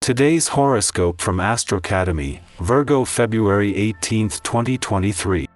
Today's horoscope from Astrocademy, Virgo February 18, 2023.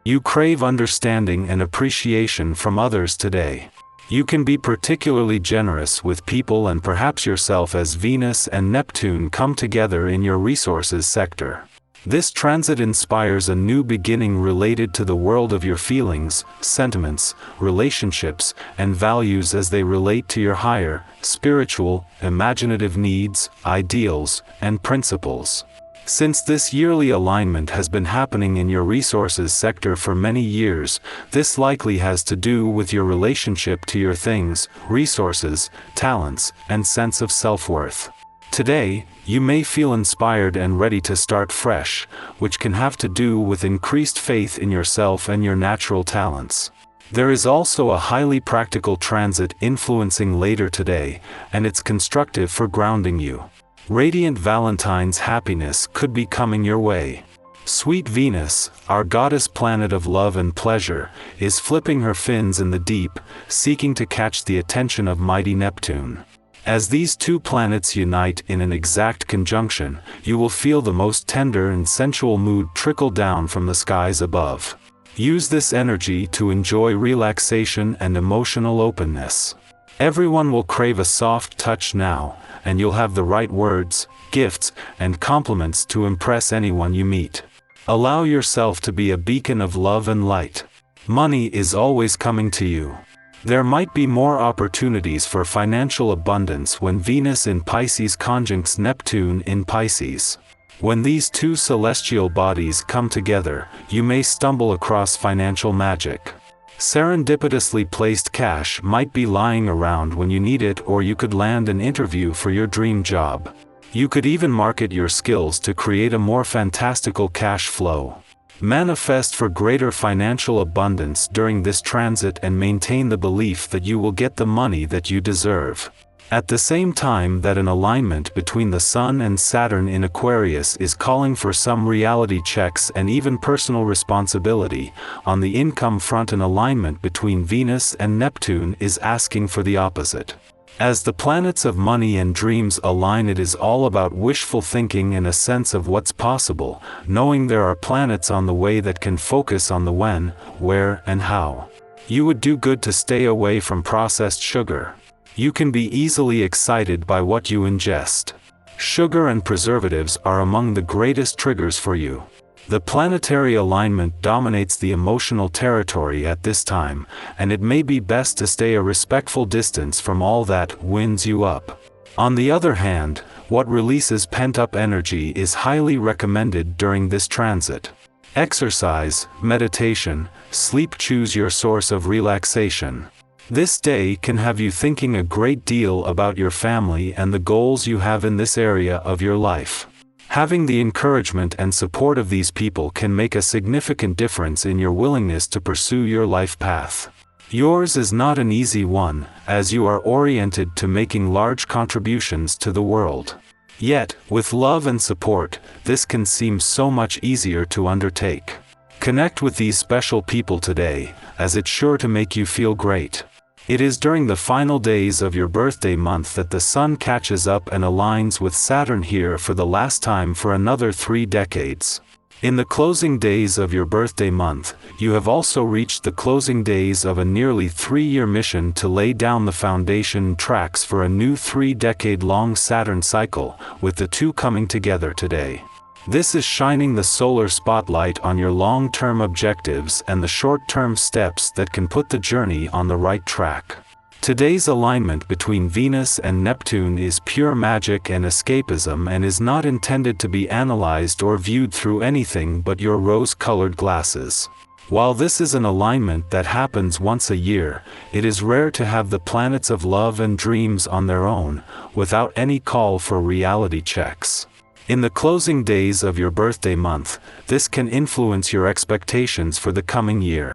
You crave understanding and appreciation from others today. You can be particularly generous with people and perhaps yourself as Venus and Neptune come together in your resources sector. This transit inspires a new beginning related to the world of your feelings, sentiments, relationships, and values as they relate to your higher, spiritual, imaginative needs, ideals, and principles. Since this yearly alignment has been happening in your resources sector for many years, this likely has to do with your relationship to your things, resources, talents, and sense of self-worth. Today, you may feel inspired and ready to start fresh, which can have to do with increased faith in yourself and your natural talents. There is also a highly practical transit influencing later today, and it's constructive for grounding you. Radiant Valentine's happiness could be coming your way. Sweet Venus, our goddess planet of love and pleasure, is flipping her fins in the deep, seeking to catch the attention of mighty Neptune. As these two planets unite in an exact conjunction, you will feel the most tender and sensual mood trickle down from the skies above. Use this energy to enjoy relaxation and emotional openness. Everyone will crave a soft touch now, and you'll have the right words, gifts, and compliments to impress anyone you meet. Allow yourself to be a beacon of love and light. Money is always coming to you. There might be more opportunities for financial abundance when Venus in Pisces conjuncts Neptune in Pisces. When these two celestial bodies come together, you may stumble across financial magic. Serendipitously placed cash might be lying around when you need it, or you could land an interview for your dream job. You could even market your skills to create a more fantastical cash flow. Manifest for greater financial abundance during this transit and maintain the belief that you will get the money that you deserve. At the same time that an alignment between the Sun and Saturn in Aquarius is calling for some reality checks and even personal responsibility, on the income front an alignment between Venus and Neptune is asking for the opposite. As the planets of money and dreams align, it is all about wishful thinking and a sense of what's possible, knowing there are planets on the way that can focus on the when, where, and how. You would do good to stay away from processed sugar. You can be easily excited by what you ingest. Sugar and preservatives are among the greatest triggers for you. The planetary alignment dominates the emotional territory at this time, and it may be best to stay a respectful distance from all that winds you up. On the other hand, what releases pent-up energy is highly recommended during this transit. Exercise, meditation, sleep. Choose your source of relaxation. This day can have you thinking a great deal about your family and the goals you have in this area of your life. Having the encouragement and support of these people can make a significant difference in your willingness to pursue your life path. Yours is not an easy one, as you are oriented to making large contributions to the world. Yet, with love and support, this can seem so much easier to undertake. Connect with these special people today, as it's sure to make you feel great. It is during the final days of your birthday month that the Sun catches up and aligns with Saturn here for the last time for another 3 decades. In the closing days of your birthday month, you have also reached the closing days of a nearly 3-year mission to lay down the foundation tracks for a new 3-decade-long Saturn cycle, with the two coming together today. This is shining the solar spotlight on your long-term objectives and the short-term steps that can put the journey on the right track. Today's alignment between Venus and Neptune is pure magic and escapism and is not intended to be analyzed or viewed through anything but your rose-colored glasses. While this is an alignment that happens once a year, it is rare to have the planets of love and dreams on their own, without any call for reality checks. In the closing days of your birthday month, this can influence your expectations for the coming year.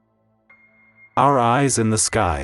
Our eyes in the sky.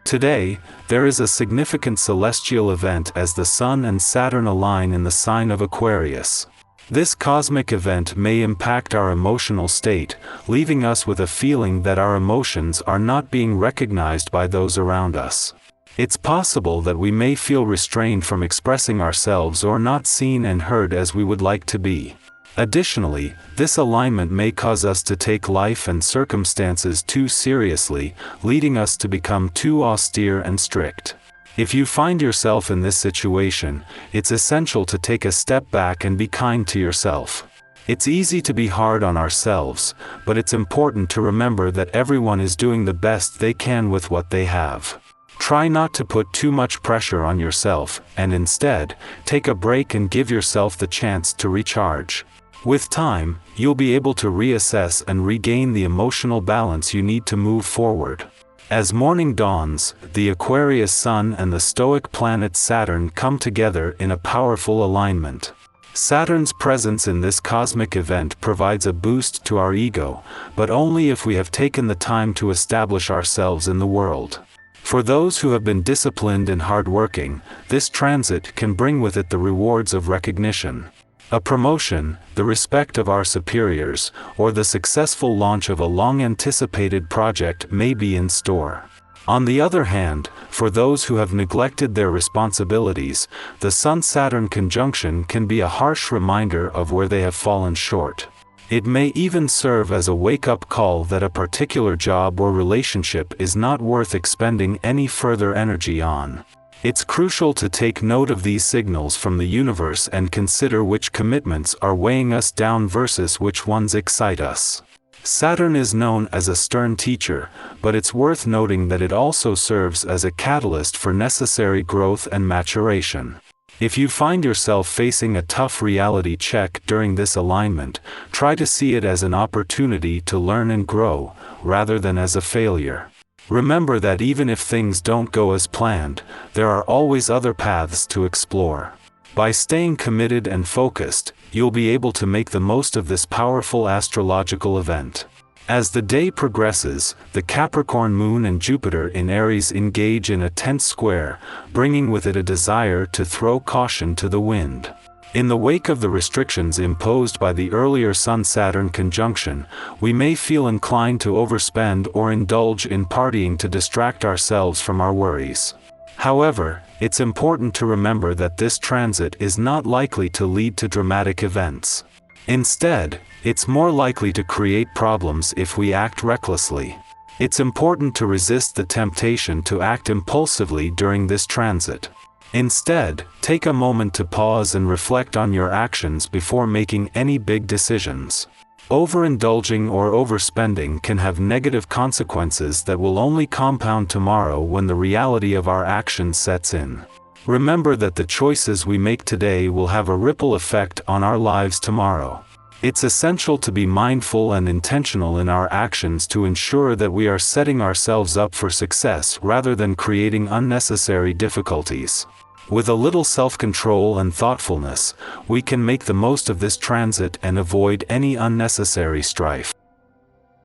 Today, there is a significant celestial event as the Sun and Saturn align in the sign of Aquarius. This cosmic event may impact our emotional state, leaving us with a feeling that our emotions are not being recognized by those around us. It's possible that we may feel restrained from expressing ourselves or not seen and heard as we would like to be. Additionally, this alignment may cause us to take life and circumstances too seriously, leading us to become too austere and strict. If you find yourself in this situation, it's essential to take a step back and be kind to yourself. It's easy to be hard on ourselves, but it's important to remember that everyone is doing the best they can with what they have. Try not to put too much pressure on yourself, and instead, take a break and give yourself the chance to recharge. With time, you'll be able to reassess and regain the emotional balance you need to move forward. As morning dawns, the Aquarius Sun and the Stoic planet Saturn come together in a powerful alignment. Saturn's presence in this cosmic event provides a boost to our ego, but only if we have taken the time to establish ourselves in the world. For those who have been disciplined and hardworking, this transit can bring with it the rewards of recognition. A promotion, the respect of our superiors, or the successful launch of a long-anticipated project may be in store. On the other hand, for those who have neglected their responsibilities, the Sun-Saturn conjunction can be a harsh reminder of where they have fallen short. It may even serve as a wake-up call that a particular job or relationship is not worth expending any further energy on. It's crucial to take note of these signals from the universe and consider which commitments are weighing us down versus which ones excite us. Saturn is known as a stern teacher, but it's worth noting that it also serves as a catalyst for necessary growth and maturation. If you find yourself facing a tough reality check during this alignment, try to see it as an opportunity to learn and grow, rather than as a failure. Remember that even if things don't go as planned, there are always other paths to explore. By staying committed and focused, you'll be able to make the most of this powerful astrological event. As the day progresses, the Capricorn Moon and Jupiter in Aries engage in a tense square, bringing with it a desire to throw caution to the wind. In the wake of the restrictions imposed by the earlier Sun-Saturn conjunction, we may feel inclined to overspend or indulge in partying to distract ourselves from our worries. However, it's important to remember that this transit is not likely to lead to dramatic events. Instead, it's more likely to create problems if we act recklessly. It's important to resist the temptation to act impulsively during this transit. Instead, take a moment to pause and reflect on your actions before making any big decisions. Overindulging or overspending can have negative consequences that will only compound tomorrow when the reality of our actions sets in. Remember that the choices we make today will have a ripple effect on our lives tomorrow. It's essential to be mindful and intentional in our actions to ensure that we are setting ourselves up for success rather than creating unnecessary difficulties. With a little self-control and thoughtfulness, we can make the most of this transit and avoid any unnecessary strife.